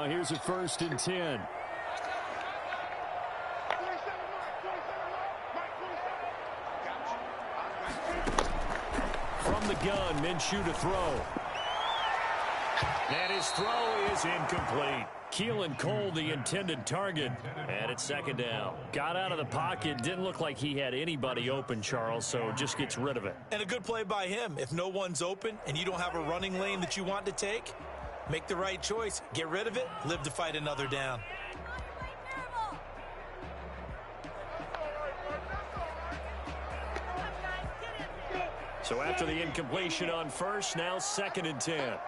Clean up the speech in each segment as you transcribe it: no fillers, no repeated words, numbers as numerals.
here's a 1st and 10. From the gun, Minshew to throw. And his throw is incomplete. Keelan Cole, the intended target. And it's 2nd down. Got out of the pocket. Didn't look like he had anybody open, Charles, so just gets rid of it. And a good play by him. If no one's open and you don't have a running lane that you want to take, make the right choice. Get rid of it. Live to fight another down. So after the incompletion on 1st, now 2nd and 10.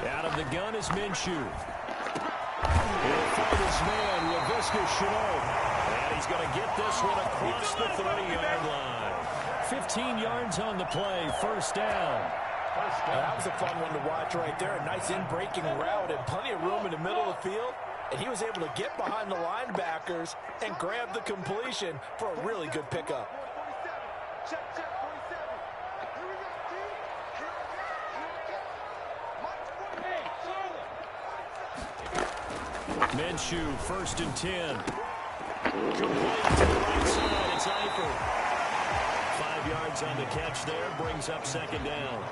Out of the gun is Minshew. He'll find his man, Laviska Shenault. And he's going to get this one across the 30-yard line. 15 yards on the play, 1st down. That was a fun one to watch right there. A nice in-breaking route and plenty of room in the middle of the field. And he was able to get behind the linebackers and grab the completion for a really good pickup. Minshew, 1st and 10. Complete to the right side. It's Eifert. 5 yards on the catch there. Brings up 2nd down.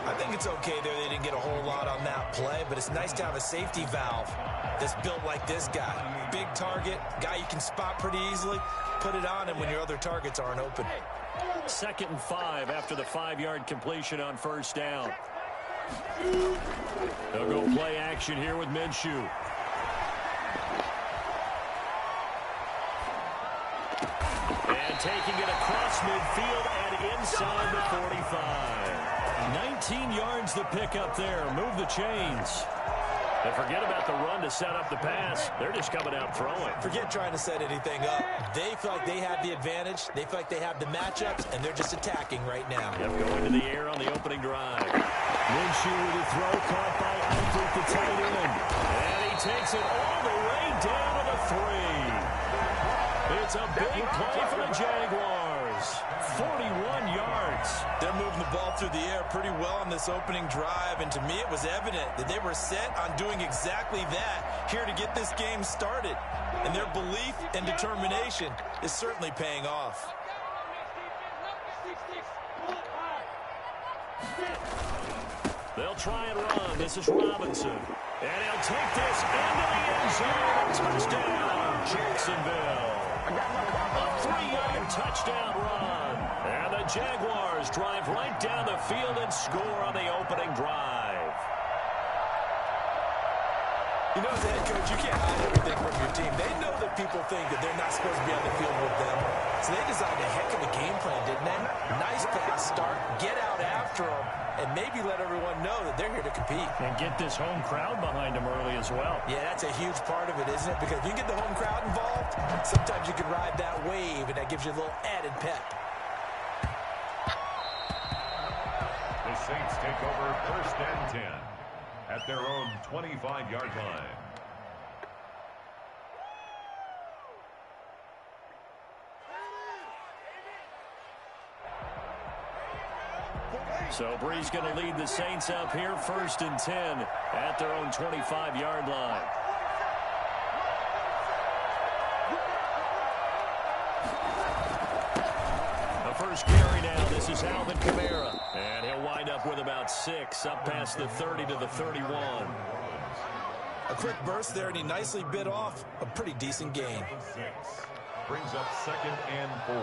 I think it's okay there. They didn't get a whole lot on that play, but it's nice to have a safety valve that's built like this guy. Big target, guy you can spot pretty easily. Put it on him when your other targets aren't open. 2nd and 5 after the 5-yard completion on 1st down. They'll go play action here with Minshew. And taking it across midfield and inside the 45. 19 yards the pickup there. Move the chains. And forget about the run to set up the pass. They're just coming out throwing. Forget trying to set anything up. They feel like they have the advantage. They feel like they have the matchups, and they're just attacking right now. Yep, going to the air on the opening drive. Minshew with a throw caught by Eifert, the tight end. And he takes it all the way down to the 3. It's a big play for the Jaguars. 41 yards. They're moving the ball through the air pretty well on this opening drive, and to me it was evident that they were set on doing exactly that here to get this game started. And their belief and determination is certainly paying off. They'll try and run. This is Robinson. And he'll take this into the end zone. Touchdown, Jacksonville. A 3-yard touchdown run. And the Jaguars drive right down the field and score on the opening drive. You know, as a head coach, you can't hide everything from your team. They know that people think that they're not supposed to be on the field with them. So they designed a heck of a game plan, didn't they? Nice pass start, get out after them, and maybe let everyone know that they're here to compete. And get this home crowd behind them early as well. Yeah, that's a huge part of it, isn't it? Because if you get the home crowd involved, sometimes you can ride that wave, and that gives you a little added pep. The Saints take over 1st and 10 at their own 25-yard line. So Bree's going to lead the Saints up here, 1st and 10 at their own 25-yard line. The first carry now. This is Alvin Kamara. And he'll wind up with about 6, up past the 30 to the 31. A quick burst there, and he nicely bit off a pretty decent gain. Brings up 2nd and 4.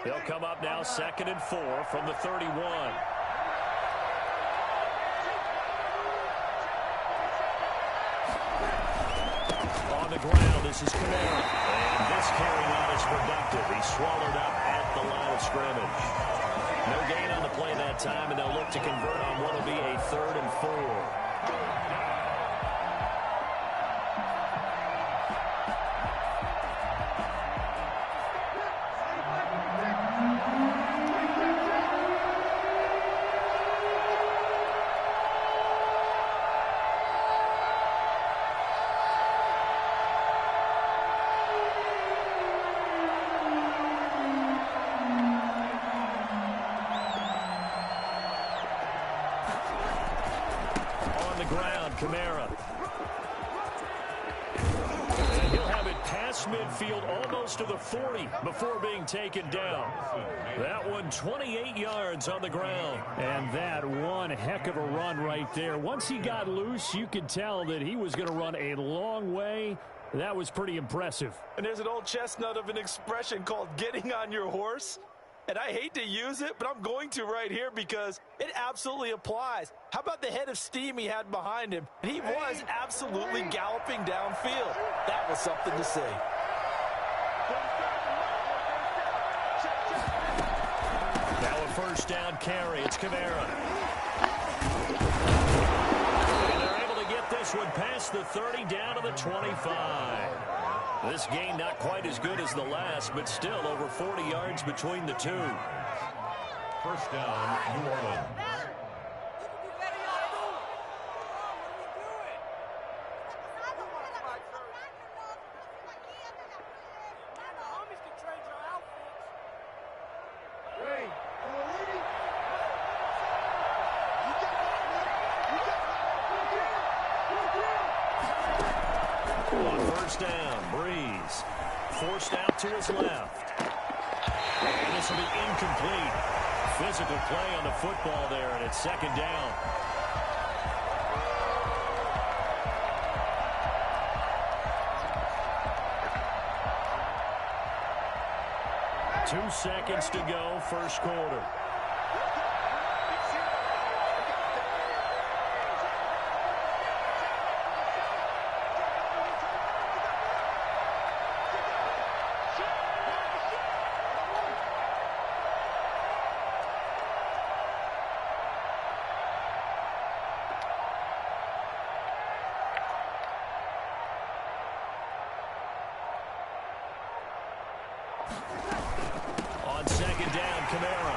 They'll come up now 2nd and 4 from the 31. On the ground, this is Kamara. And this carry not as productive. He's swallowed up at the line of scrimmage. No gain on the play that time, and they'll look to convert on what will be a 3rd and 4. Kamara. And he'll have it past midfield almost to the 40 before being taken down. That one 28 yards on the ground. And that one heck of a run right there. Once he got loose, you could tell that he was going to run a long way. That was pretty impressive. And there's an old chestnut of an expression called getting on your horse. And I hate to use it, but I'm going to right here because it absolutely applies. How about the head of steam he had behind him? And he was absolutely galloping downfield. That was something to see. Now a first down carry. It's Kamara. And they're able to get this one past the 30 down to the 25. This game not quite as good as the last, but still over 40 yards between the two. First down, New Orleans. First down, Breeze. Forced out to his left. And this will be incomplete. Physical play on the football there, and it's second down. Two seconds to go, first quarter. On second down, Kamara.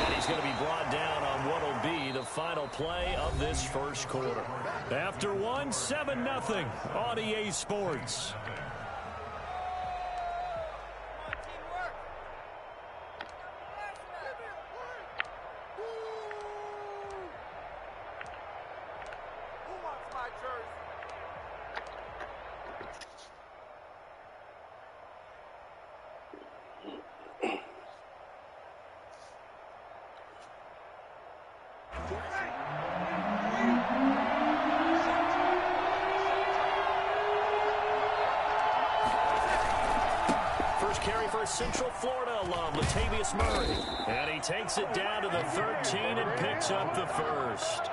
And he's going to be brought down on what will be the final play of this first quarter. After one, 7-0 on EA Sports. First carry for a Central Florida alum, Latavius Murray. And he takes it down to the 13 and picks up the first.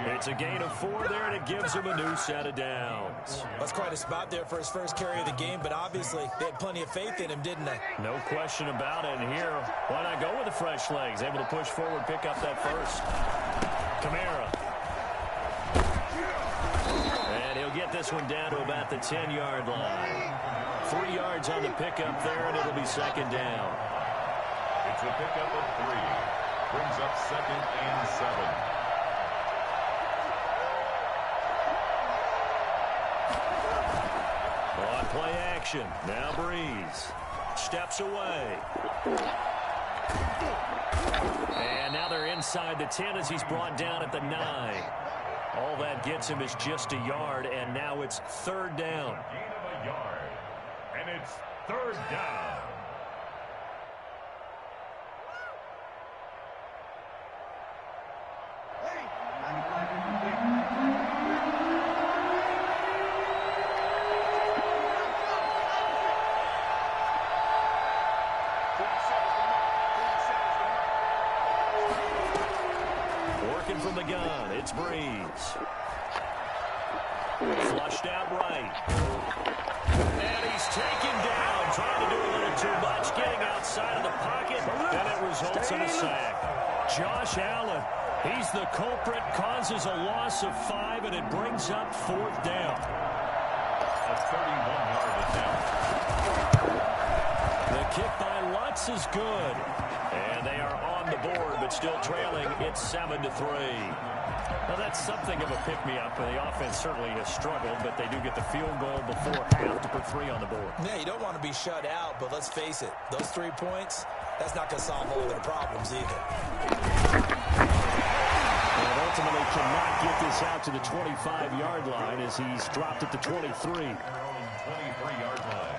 It's a gain of 4 there, and it gives him a new set of downs. That's quite a spot there for his first carry of the game, but obviously they had plenty of faith in him, didn't they? No question about it. And here, why not go with the fresh legs? Able to push forward, pick up that first. Kamara. And he'll get this one down to about the 10-yard line. 3 yards on the pickup there, and it'll be second down. It's a pickup of 3. Brings up second and 7. On play action. Now Breeze. Steps away. And now they're inside the 10 as he's brought down at the 9. All that gets him is just a yard, and now it's third down. Gain of a yard. And it's third down. Working from the gun, it's Breeze. Flushed out right. And he's taken down, trying to do a little too much, getting outside of the pocket, and it results in a sack. Josh Allen, he's the culprit, causes a loss of 5, and it brings up fourth down. A 31-yard attempt. The kick by Lutz is good. And they are on the board, but still trailing. It's 7-3. Now, that's something of a pick-me-up. The offense certainly has struggled, but they do get the field goal before half to put 3 on the board. Yeah, you don't want to be shut out, but let's face it, those 3 points, that's not going to solve all their problems either. And ultimately cannot get this out to the 25-yard line as he's dropped at the 23. 23-yard line.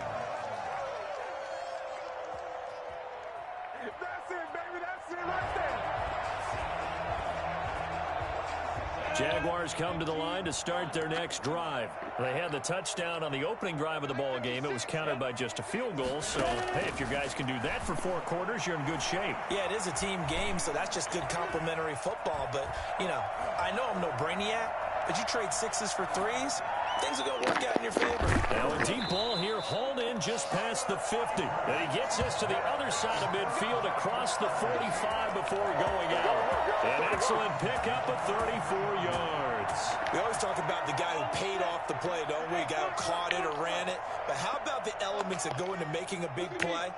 That's it, baby. That's it right there. Jaguars come to the line to start their next drive. They had the touchdown on the opening drive of the ball game. It was countered by just a field goal. So, hey, if your guys can do that for 4 quarters, you're in good shape. Yeah, it is a team game, so that's just good complimentary football. But, you know, I know I'm no brainiac, but you trade 6s for 3s, things are going to work out in your favor. Now a deep ball here, hauled in just past the 50. And he gets us to the other side of midfield across the 45 before going out. An excellent pickup of 34 yards. We always talk about the guy who paid off the play, don't we? The guy who caught it or ran it. But how about the elements that go into making a big play?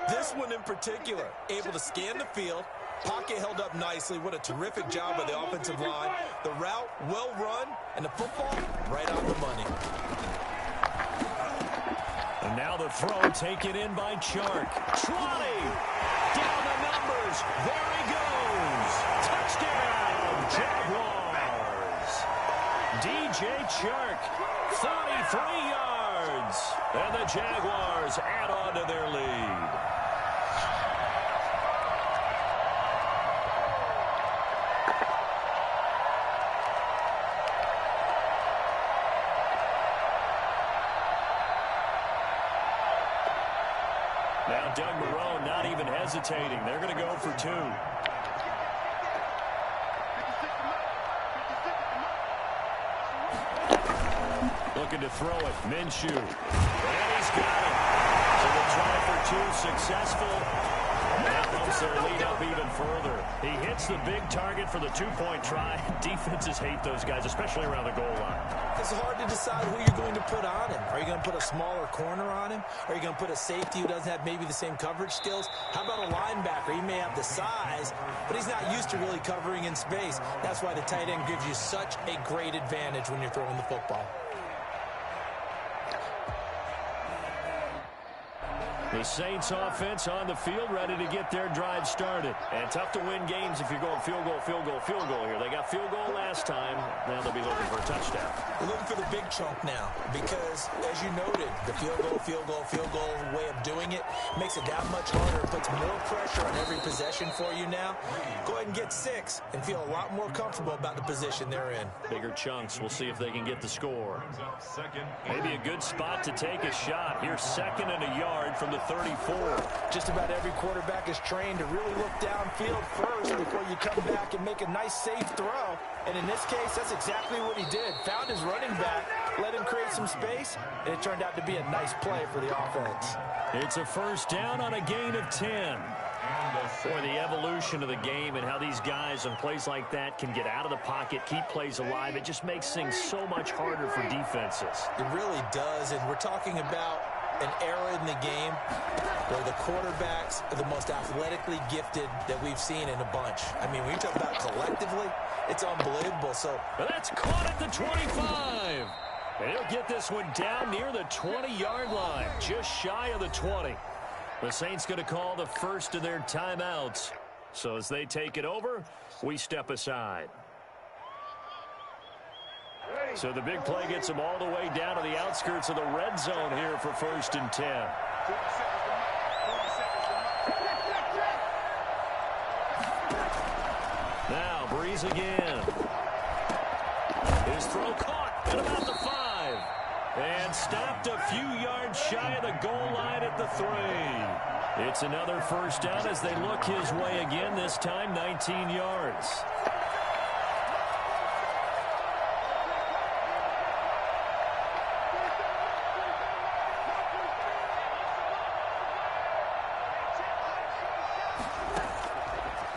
This one in particular, able to scan the field, pocket held up nicely. What a terrific job by the offensive line. The route, well run, and the football, right on the money. And now the throw taken in by Chark. Trotting down the numbers. There he goes. Touchdown, Jaguars. DJ Chark, 43 yards. And the Jaguars add on to their lead. Now Doug Marrone not even hesitating. They're going to go for 2. Looking to throw it. Minshew. And he's got it. So the try for 2 successful. And that bumps their lead up even further. He hits the big target for the 2-point try. Defenses hate those guys, especially around the goal line. It's hard to decide who you're going to put on him. Are you going to put a smaller corner on him? Are you going to put a safety who doesn't have maybe the same coverage skills? How about a linebacker? He may have the size, but he's not used to really covering in space. That's why the tight end gives you such a great advantage when you're throwing the football. The Saints offense on the field, ready to get their drive started. And tough to win games if you're going field goal, field goal, field goal here. They got field goal last time. Now they'll be looking for a touchdown. We're looking for the big chunk now because, as you noted, the field goal, field goal, field goal way of doing it makes it that much harder. It puts more pressure on every possession for you now. Go ahead and get 6 and feel a lot more comfortable about the position they're in. Bigger chunks. We'll see if they can get the score. Maybe a good spot to take a shot. Here's 2nd and a yard from the 34. Just about every quarterback is trained to really look downfield first before you come back and make a nice, safe throw. And in this case, that's exactly what he did. Found his running back, let him create some space, and it turned out to be a nice play for the offense. It's a first down on a gain of 10. Boy, the evolution of the game and how these guys on plays like that can get out of the pocket, keep plays alive, it just makes things so much harder for defenses. It really does, and we're talking about an era in the game where the quarterbacks are the most athletically gifted that we've seen in a bunch. I mean, when you talk about collectively, it's unbelievable. So but that's caught at the 25. And he'll get this one down near the 20-yard line, just shy of the 20. The Saints going to call the first of their timeouts. So as they take it over, we step aside. So the big play gets them all the way down to the outskirts of the red zone here for 1st and 10. Now Breeze again. His throw caught at about the 5. And stopped a few yards shy of the goal line at the 3. It's another first down as they look his way again, this time 19 yards.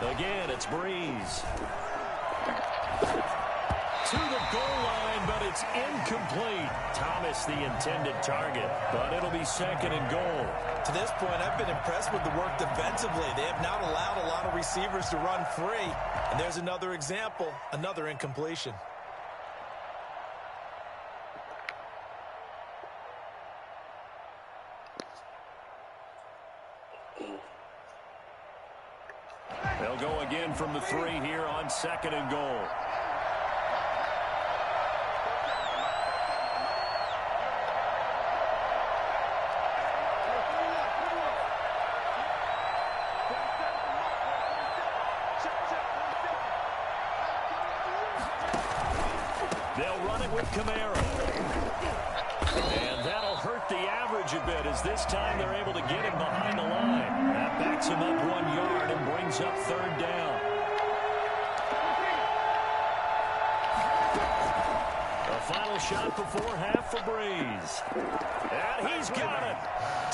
Again, it's Breeze. To the goal line, but it's incomplete. Thomas, the intended target, but it'll be 2nd and goal. To this point, I've been impressed with the work defensively. They have not allowed a lot of receivers to run free. And there's another example, another incompletion. They'll go again from the 3 here on 2nd and goal. it with Kamara. And that'll hurt the average a bit as this time they're able to get him behind the line. That backs him up 1 yard and brings up third down. The final shot before half for Breeze. And he's got it.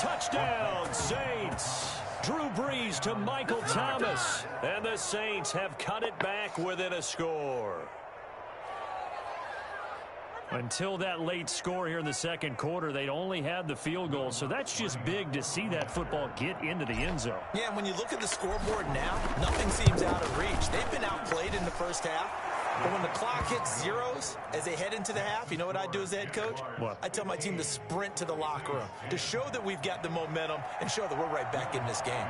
Touchdown, Saints. Drew Brees to Michael Thomas. And the Saints have cut it back within a score. Until that late score here in the second quarter, they'd only had the field goal. So that's just big to see that football get into the end zone. Yeah, and when you look at the scoreboard now, nothing seems out of reach. They've been outplayed in the first half. But when the clock hits zeros as they head into the half, you know what I do as the head coach? What? I tell my team to sprint to the locker room to show that we've got the momentum and show that we're right back in this game.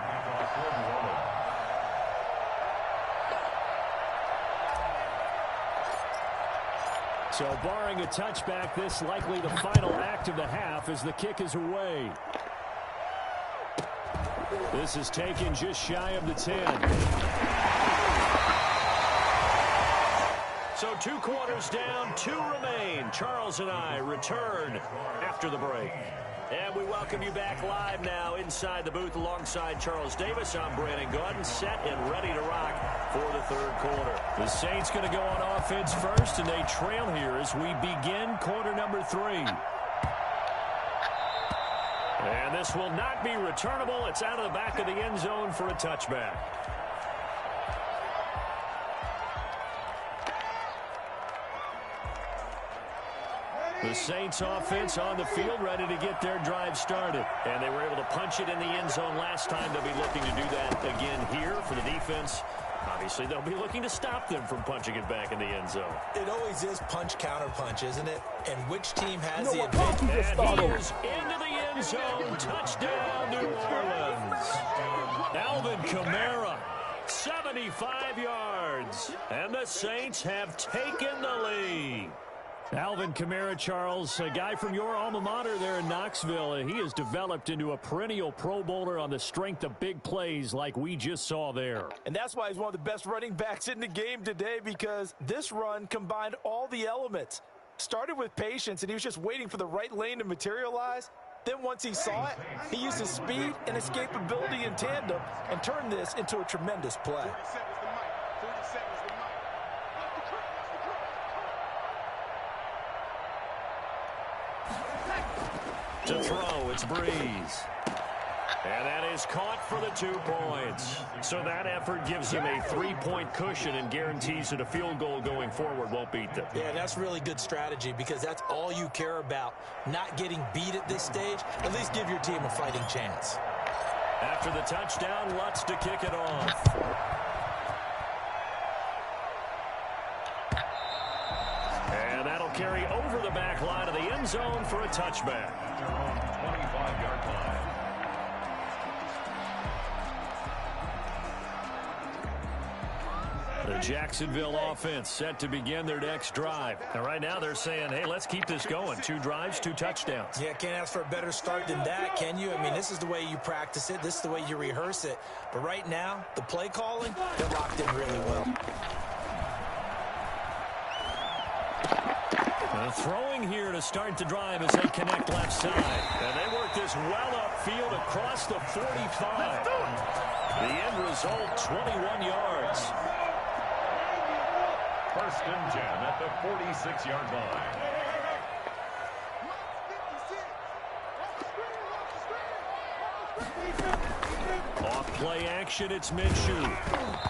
So barring a touchback, this likely the final act of the half as the kick is away. This is taken just shy of the 10. So 2 quarters down, 2 remain. Charles and I return after the break. And we welcome you back live now inside the booth alongside Charles Davis. I'm Brandon Gordon, set and ready to rock for the third quarter. The Saints going to go on offense first, and they trail here as we begin quarter number 3. And this will not be returnable. It's out of the back of the end zone for a touchback. The Saints offense on the field, ready to get their drive started. And they were able to punch it in the end zone last time. They'll be looking to do that again here for the defense. Obviously, they'll be looking to stop them from punching it back in the end zone. It always is punch-counter-punch, isn't it? And which team has the advantage? And he is into the end zone. Touchdown, New Orleans. Alvin Kamara, 75 yards. And the Saints have taken the lead. Alvin Kamara, Charles, a guy from your alma mater there in Knoxville. He has developed into a perennial Pro Bowler on the strength of big plays like we just saw there. And that's why he's one of the best running backs in the game today, because this run combined all the elements. Started with patience, and he was just waiting for the right lane to materialize. Then once he saw it, he used his speed and escapability in tandem and turned this into a tremendous play. To throw, it's Breeze. And that is caught for the 2 points. So that effort gives him a 3-point cushion and guarantees that a field goal going forward won't beat them. Yeah, that's really good strategy because that's all you care about. Not getting beat at this stage. At least give your team a fighting chance. After the touchdown, Lutz to kick it off. And that'll carry over the back line of the end zone for a touchback. 25-yard line. The Jacksonville offense set to begin their next drive. And right now they're saying, hey, let's keep this going. 2 drives, 2 touchdowns. Yeah, can't ask for a better start than that, can you? I mean, this is the way you practice it. This is the way you rehearse it. But right now, the play calling, they're locked in really well. Throwing here to start the drive as they connect left side. And they work this well upfield across the 45. The end result, 21 yards. First and 10 at the 46-yard line. Off play action, it's Minshew.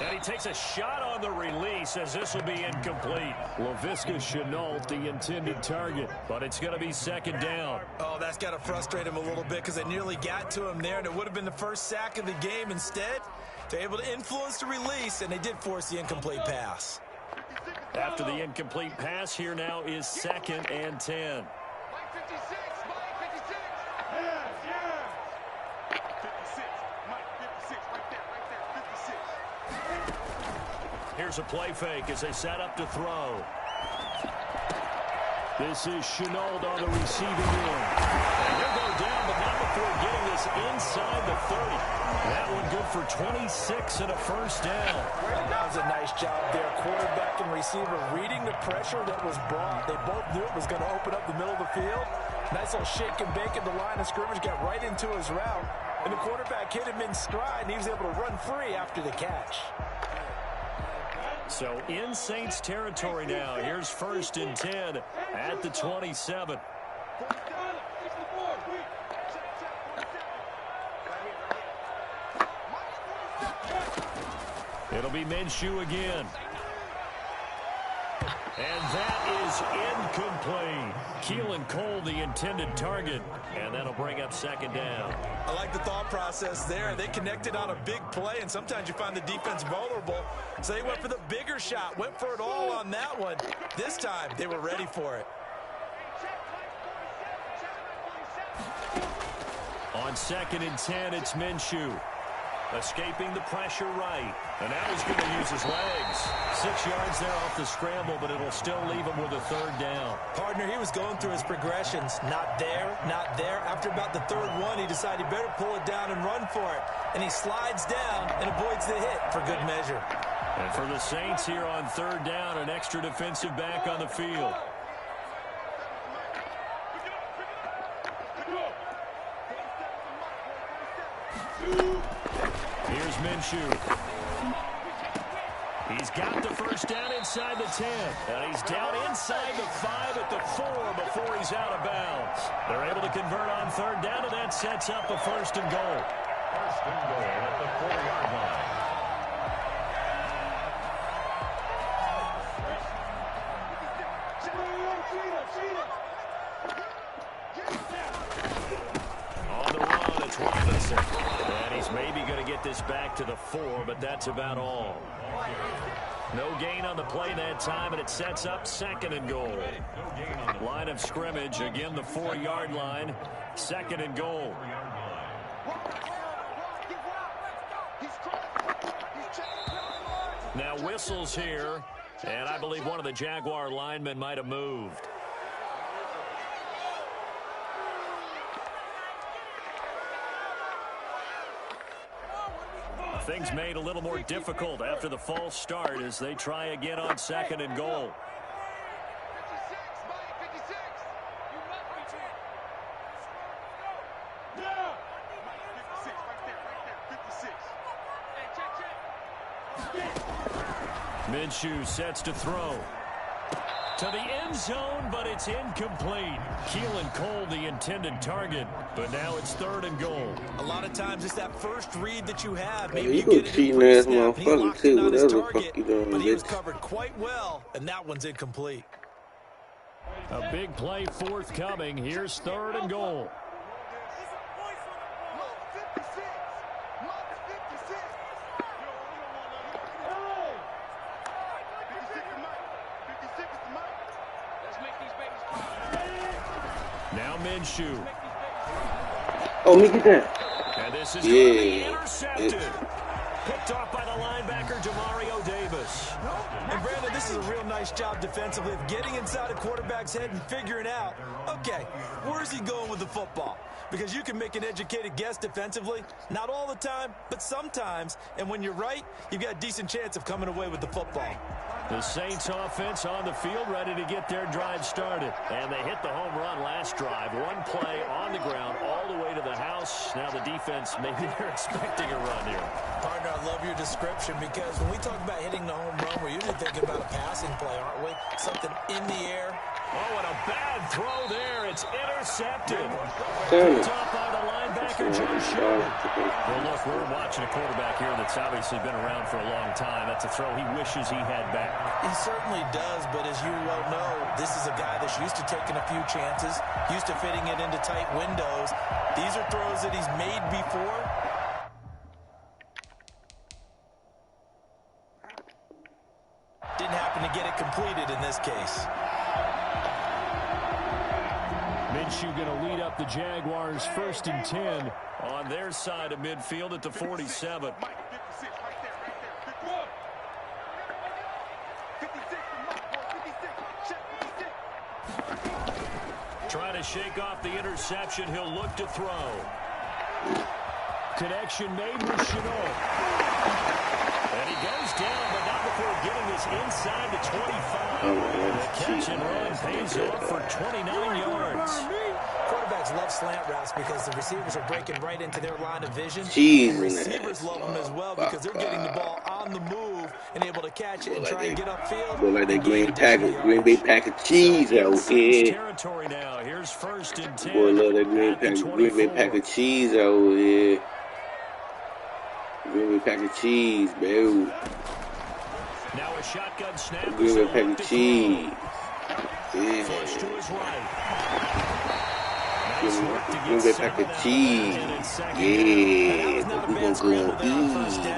And he takes a shot on the release as this will be incomplete. Laviska Shenault, the intended target, but it's going to be second down. Oh, that's got to frustrate him a little bit because they nearly got to him there, and it would have been the first sack of the game. Instead, they're able to influence the release, and they did force the incomplete pass. After the incomplete pass, here now is second and 10. Here's a play fake as they set up to throw. This is Shenault on the receiving end. And he'll go down, but not before getting this inside the 30. That one good for 26 and a first down. That was a nice job there. Quarterback and receiver reading the pressure that was brought. They both knew it was going to open up the middle of the field. Nice little shake and bake at the line of scrimmage, got right into his route. And the quarterback hit him in stride, and he was able to run free after the catch. So in Saints territory now. Here's 1st and 10 at the 27. It'll be Minshew again. And that is incomplete. Keelan Cole, the intended target, and that'll bring up 2nd down. I like the thought process there. They connected on a big play, and sometimes you find the defense vulnerable. So they went for the bigger shot, went for it all on that one. This time, they were ready for it. On 2nd and 10, it's Minshew. Escaping the pressure right. And now he's going to use his legs. 6 yards there off the scramble, but it'll still leave him with a 3rd down. Partner, he was going through his progressions. Not there, not there. After about the 3rd one, he decided he better pull it down and run for it. And he slides down and avoids the hit for good measure. And for the Saints here on 3rd down, an extra defensive back on the field. Here's Minshew. He's got the 1st down inside the 10. And he's down inside the 5 at the 4 before he's out of bounds. They're able to convert on 3rd down, and that sets up a 1st and goal. 1st and goal at the 4-yard line. On the run, it's Robinson. And he's maybe going to get this back to the 4, but that's about all. No gain on the play that time, and it sets up 2nd and goal. Line of scrimmage, again the 4-yard line. 2nd and goal. Now whistles here, and I believe one of the Jaguar linemen might have moved. Things made a little more difficult after the false start as they try again on 2nd and goal. Minshew sets to throw. To the end zone, but it's incomplete. Keelan Cole, the intended target, but now it's 3rd and goal. A lot of times it's that first read that you have. Hey, Maybe you you go get it cheating in ass pre-snap, and he motherfucker locked too. in on his Whatever the fuck target, you doing, but he was bitch. covered quite well, and that one's incomplete. A big play forthcoming. Here's 3rd and goal. Now Minshew. Oh, let me get that. And this is going to be Yeah. intercepted. Picked off by the linebacker, Demario Davis. And Brandon, this is a real nice job defensively of getting inside a quarterback's head and figuring out, okay, where's he going with the football? Because you can make an educated guess defensively, not all the time, but sometimes. And when you're right, you've got a decent chance of coming away with the football. The Saints offense on the field, ready to get their drive started. And they hit the home run last drive. One play on the ground all the way to the house. Now the defense, maybe they're expecting a run here. Partner, I love your description because when we talk about hitting the home run, we're usually thinking about a passing play, aren't we? Something in the air. Oh, and a bad throw there. It's intercepted. Damn it. Picked off by the linebacker, Joe Sherman. Well, look, we're watching a quarterback here that's obviously been around for a long time. That's a throw he wishes he had back. He certainly does, but as you well know, this is a guy that's used to taking a few chances, used to fitting it into tight windows. These are throws that he's made before. Didn't happen to get it completed in this case. Minshew going to lead up the Jaguars 1st and 10 on their side of midfield at the 47. Trying to shake off the interception. He'll look to throw. Connection made with Chenault. And he goes down, but not before getting this inside the 25. The catch and run pays off for 29 yards. Quarterbacks love slant routes because the receivers are breaking right into their line of vision. Jeez, Receivers love them as well because they're getting the ball on the move and able to catch it and try and get upfield. Look like that Green Bay pack of cheese out here. Territory now. Here's 1st and 10. Boy, love that Green Bay pack of cheese out here. Green Bay pack of cheese, baby. Now a shotgun snap. Green Bay pack of cheese. Yeah. Flush to his right. Green Bay pack of cheese. Yeah. But we gonna go and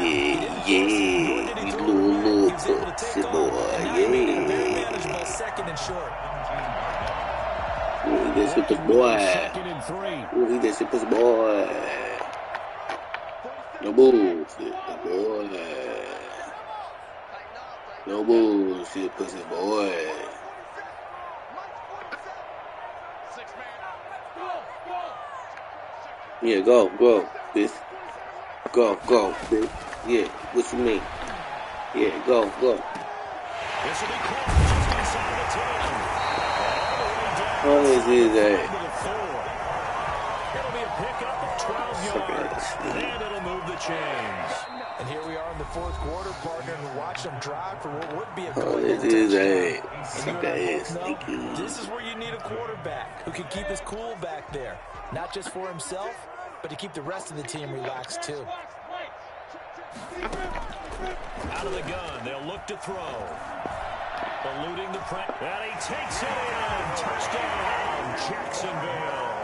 eat it. Yeah. These little pussy boy. Yeah. Second and short. Ooh, this is the boy. Ooh, this is the boy. No bullshit, boy. No bullshit, pussy boy. Yeah, go, bitch. Go, bitch. Yeah, what you mean? Yeah, go. This will be close just inside the 10. How is his ass? It'll be a pickup of 12 yards. And it'll move the chains. And here we are in the 4th quarter, partner, and watch them drive for what would be a goal. This is a sucker ass sneaky. This is where you need a quarterback who can keep his cool back there. Not just for himself, but to keep the rest of the team relaxed too. Out of the gun, they'll look to throw. Eluding the press. And he takes it in. Touchdown, Jacksonville.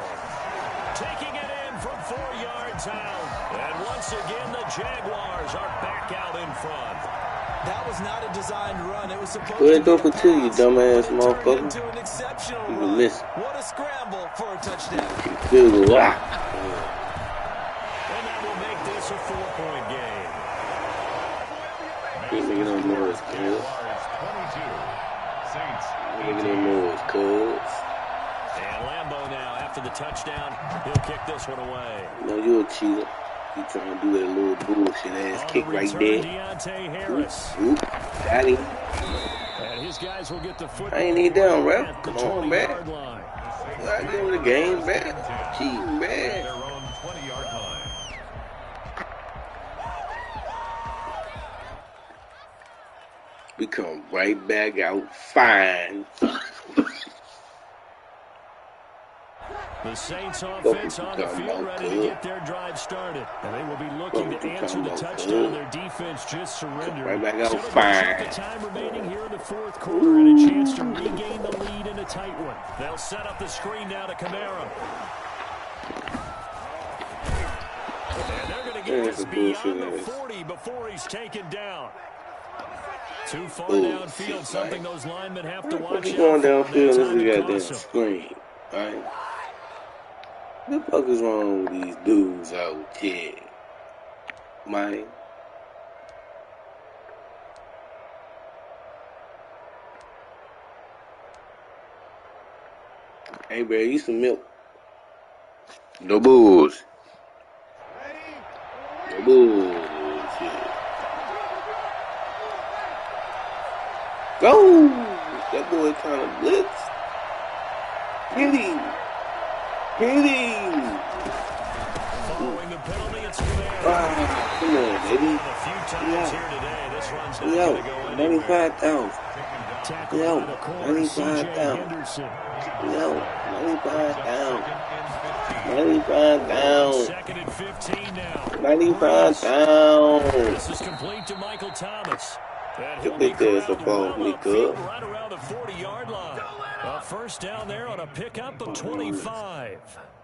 Taking it in from 4 yards out. And once again, the Jaguars are back out in front. That was not a designed run. It was supposed to be a pass. You dumbass motherfucker. Into an exceptional run. Miss. What a scramble for a touchdown. Good luck. And that will make this a 4-point game. Ain't making no noise, cuz. Making no noise, cuz. And Lambeau now, after the touchdown, he'll kick this one away. No, you're a cheater. You trying to do that little bullshit ass kick right there. Oop, got him. And his guys will get the I ain't need down, ref. Come on, back. I give him the game back. Cheating back. We come right back out fine. The Saints offense on the field ready to get their drive started. And they will be looking to answer the touchdown. Their defense just surrendered. Right back out fine. The time remaining here in the 4th quarter and a chance to regain the lead in a tight one. They'll set up the screen now to Kamara. And they're going to get this beyond the 40 before he's taken down. Too far downfield, something those linemen have to watch out. Going downfield, this is goddamn screen, right? What the fuck is wrong with these dudes out here, man? Hey, bro, eat some milk. No bulls. No bullshit. Go! That boy trying to blitz. Hit him. Hit him. Following the penalty, it's Kamara. Come on, baby. A few times here today, this run's not Yo, going to go anywhere. 95,000. Yo, 95,000. Yo, 95,000. 95,000. 2nd and 15 now. 95,000. This is complete to Michael Thomas. And he'll Big be ass ball, me good. right around the 40-yard line. A first down there on a pickup of 25.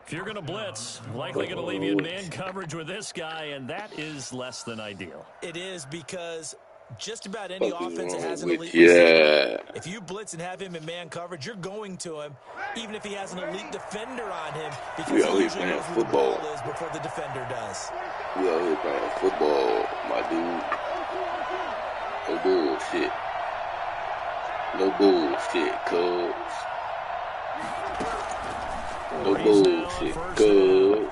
If you're going to blitz, likely going to leave you in man coverage with this guy, and that is less than ideal. It is because just about any offense that has an elite receiver, if you blitz and have him in man coverage, you're going to him, even if he has an elite defender on him, because he usually knows where the ball is before the defender does. We out here playing football, my dude. No bullshit. No bullshit, cuz. No bullshit, cuz.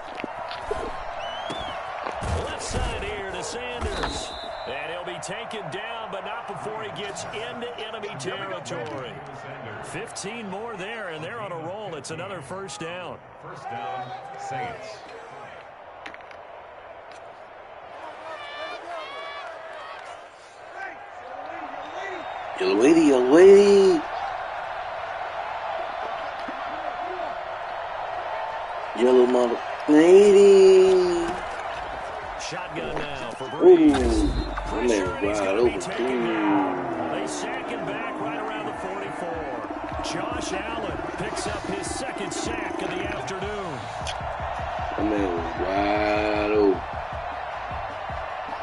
taken down, but not before he gets into enemy territory. 15 more there, and they're on a roll. It's another first down. First down, Saints. Yellow lady, yellow lady. Yellow mother lady. Shotgun now for Ooh, Breeze. that man wide open. They sack him back right around the 44. Josh Allen picks up his second sack of the afternoon. That man was wide open.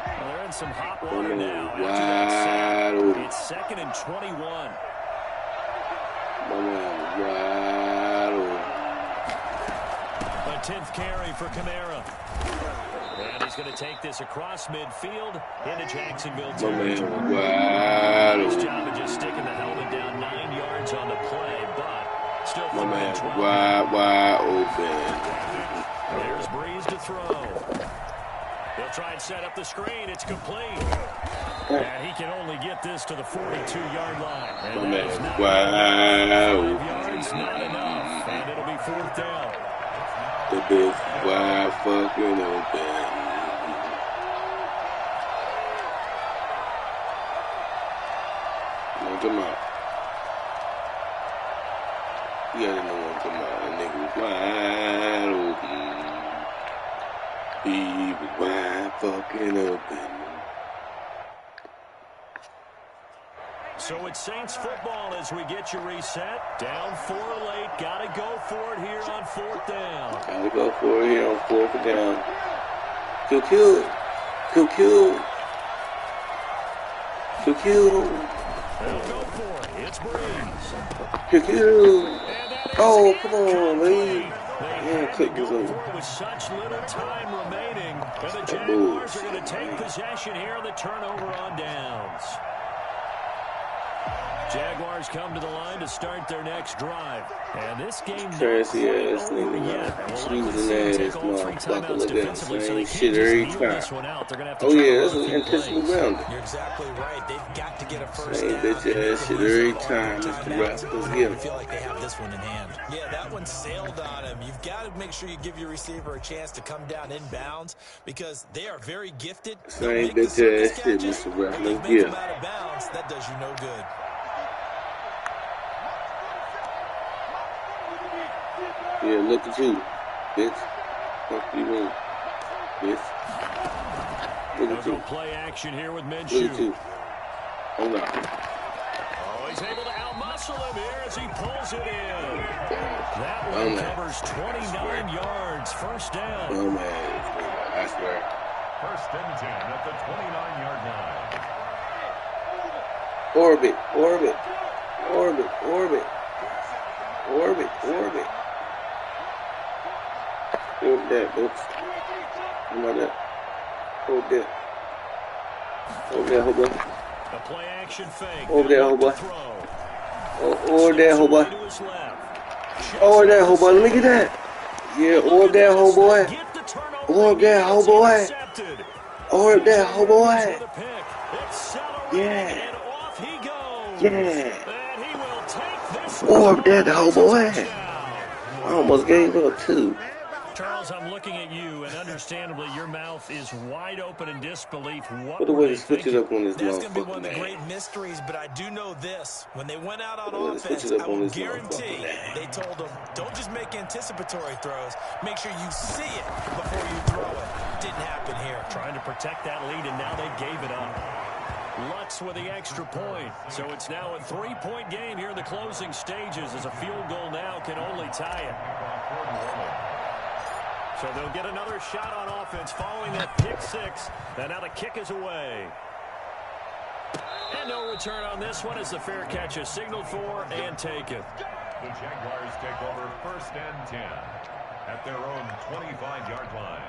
Well, they're in some hot water now. Wide open. It's 2nd and 21. My man was wide open. A 10th carry for Kamara. And he's going to take this across midfield into Jacksonville territory. Wide His open. job of just sticking the helmet down 9 yards on the play, but still My man 12. wide open. There's Breeze to throw. They'll try and set up the screen. It's complete. And he can only get this to the 42-yard line. And My that is man not wide 5 open. yards, not enough. And it'll be 4th down. The big wide fucking open. What I'm talking about? You gotta know what I'm talking about. That nigga was wide open. He was wide fucking open. So it's Saints football as we get you reset. Down 4 late. Got to go for it here on 4th down. Gotta go for it here on 4th down. QQ. They'll go for it. It's Breeze. QQ. And that is Oh, come on, man. They Yeah, had click to was go over. for it with such little time remaining. And the That Jaguars are moves. going to take possession here on the turnover on downs. Jaguars come to the line to start their next drive. And this game not Crazy quite ass over nigga, yet. man. We'll Shooting likely see them ass take all 3 motherfucker. timeouts Look at defensively, so they that. can't Shit every just kneel time. this one out. They're going to have to Oh try yeah, to that's run an a few intentional plays. grounding. You're exactly right. They've got to get a first Same down. bitch ass shit every time, Mr. Ref. Let's get I him. feel like they have this one in hand. Yeah, that one sailed on him. You've got to make sure you give your receiver a chance to come down inbounds because they are very gifted. They'll Same make the bitch circus ass shit, catches, Mr. Ref. but they Let's make get them him. out of bounds. That does you no good. Yeah, look at you, bitch. Fuck you mean, bitch. Look They'll at go you. play action here with Look at Minshew. you. Hold on. Oh, he's able to outmuscle him here as he pulls it in. That Oh, one man. covers 29 yards. First down. Oh man, I swear. First and 10 at the 29-yard line. Orbit. Hold that, bitch. How about that? Hold that. Hold that. A play action fake. Over there, Now homeboy. to throw. Over there, Steps away homeboy. to his left. Over there, homeboy. Let me get that. Yeah, over there, homeboy. Get the turnover. Over there, It's homeboy. intercepted. Over there, homeboy. With a pick. It's celebrated, Yeah. and off he goes. Yeah. And he will take this Over there, one. homeboy. Touchdown. I almost gave up two. Charles, I'm looking at you, and understandably, your mouth is wide open in disbelief. What the way to switch it up on this That's going to be one motherfucker, of the man? great mysteries, but I do know this. When they went out on Well, switch offense, it up I on will this guarantee motherfucker, man. they told them, don't just make anticipatory throws. Make sure you see it before you throw it. Didn't happen here. Trying to protect that lead, and now they gave it up. Lutz with the extra point. So it's now a 3-point game here in the closing stages as a field goal now can only tie it. So they'll get another shot on offense following that pick six. And now the kick is away. And no return on this one as the fair catch is signaled for and taken. The Jaguars take over first and 10 at their own 25-yard line.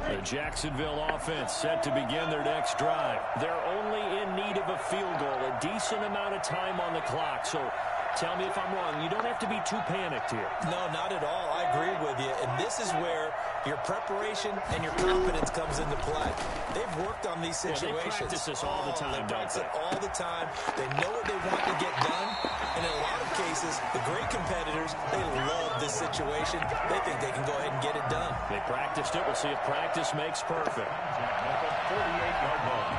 The Jacksonville offense set to begin their next drive. They're only in need of a field goal, a decent amount of time on the clock. So tell me if I'm wrong. You don't have to be too panicked here. No, not at all. I agree with you. And this is where your preparation and your confidence comes into play. They've worked on these situations. They practice this all the time. They practice it all the time. They know what they want to get done. And in a lot of cases, the great competitors, they love this situation. They think they can go ahead and get it done. They practiced it. We'll see if practice makes perfect. At the 48-yard line.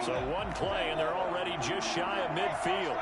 So one play, and they're already just shy of midfield.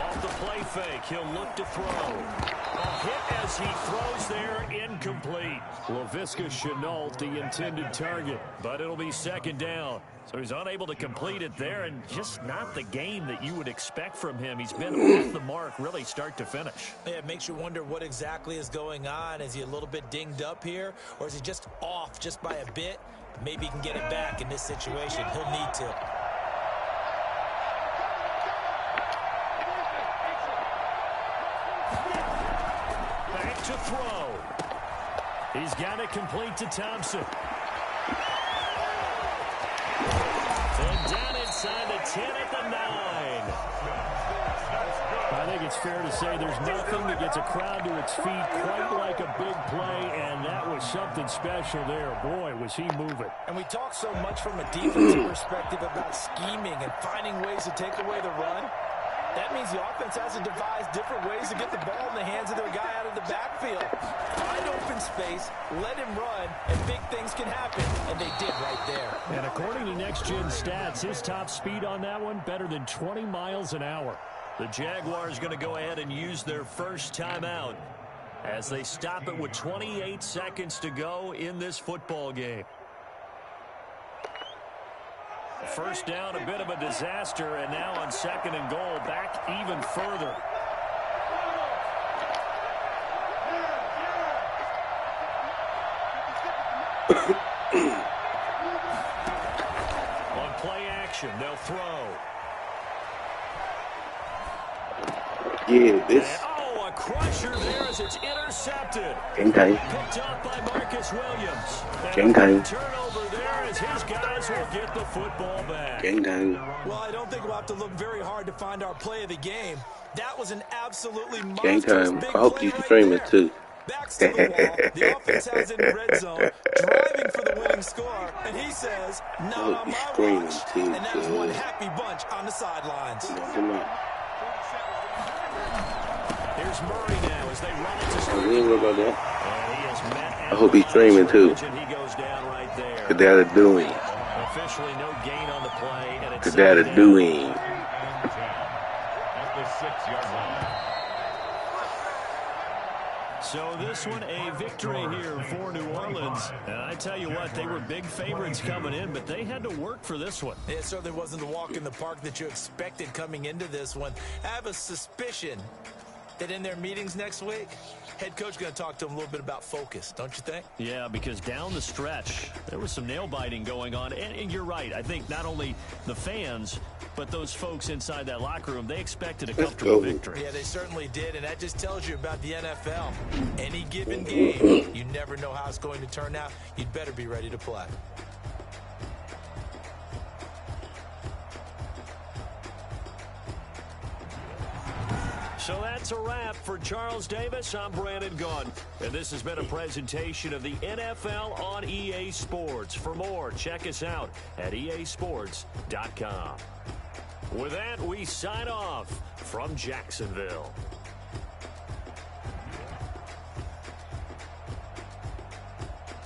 Off the play fake, he'll look to throw. A hit as he throws there, incomplete. Laviska Chenault, the intended target, but it'll be second down. So he's unable to complete it there, and just not the game that you would expect from him. He's been off the mark, really, start to finish. Yeah, it makes you wonder what exactly is going on. Is he a little bit dinged up here, or is he just off just by a bit? Maybe he can get it back in this situation. He'll need to. Back to throw. He's got it complete to Thompson. And down inside the 10 at the 9. I think it's fair to say there's nothing that gets a crowd to its feet quite like a big play, and that was something special there. Boy, was he moving. And we talk so much from a defensive perspective about scheming and finding ways to take away the run. That means the offense has to devise different ways to get the ball in the hands of their guy out of the backfield. Find open space, let him run, and big things can happen, and they did right there. And according to Next Gen Stats, his top speed on that one, better than 20 miles an hour. The Jaguars going to go ahead and use their first timeout as they stop it with 28 seconds to go in this football game. First down, a bit of a disaster, and now on second and goal, back even further. On play action, they'll throw. Yeah, this. Oh, a crusher there as it's intercepted. Game time. Picked up by Marcus Williams. Game time. Turnover there as his guys will get the football back. Game time. Well, I don't think we'll have to look very hard to find our play of the game. That was an absolutely Game monstrous time. big I hope play you right stream there. it too. Backs to the wall. The offense has it in the red zone, driving for the winning score, and he says, "Not hope on you my stream watch." it too, And that's one happy bunch on the sidelines. Come on. Here's Murray now as they run it to start. We ain't worried about that. And he is met I hope he's streaming too. and he goes down right there. Cause that'll do him. Officially no gain on the play, and it's Cause that'll do him. At the 6-yard line. So this one a victory here for New Orleans. And I tell you what, they were big favorites coming in, but they had to work for this one. It certainly wasn't the walk in the park that you expected coming into this one. I have a suspicion that in their meetings next week, head coach going to talk to them a little bit about focus, don't you think? Yeah, because down the stretch, there was some nail-biting going on. And you're right. I think not only the fans, but those folks inside that locker room, they expected a comfortable victory. Yeah, they certainly did, and that just tells you about the NFL. Any given game, you never know how it's going to turn out. You'd better be ready to play. So that's a wrap for Charles Davis. I'm Brandon Gaudin, and this has been a presentation of the NFL on EA Sports. For more, check us out at easports.com. With that, we sign off from Jacksonville.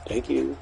Thank you.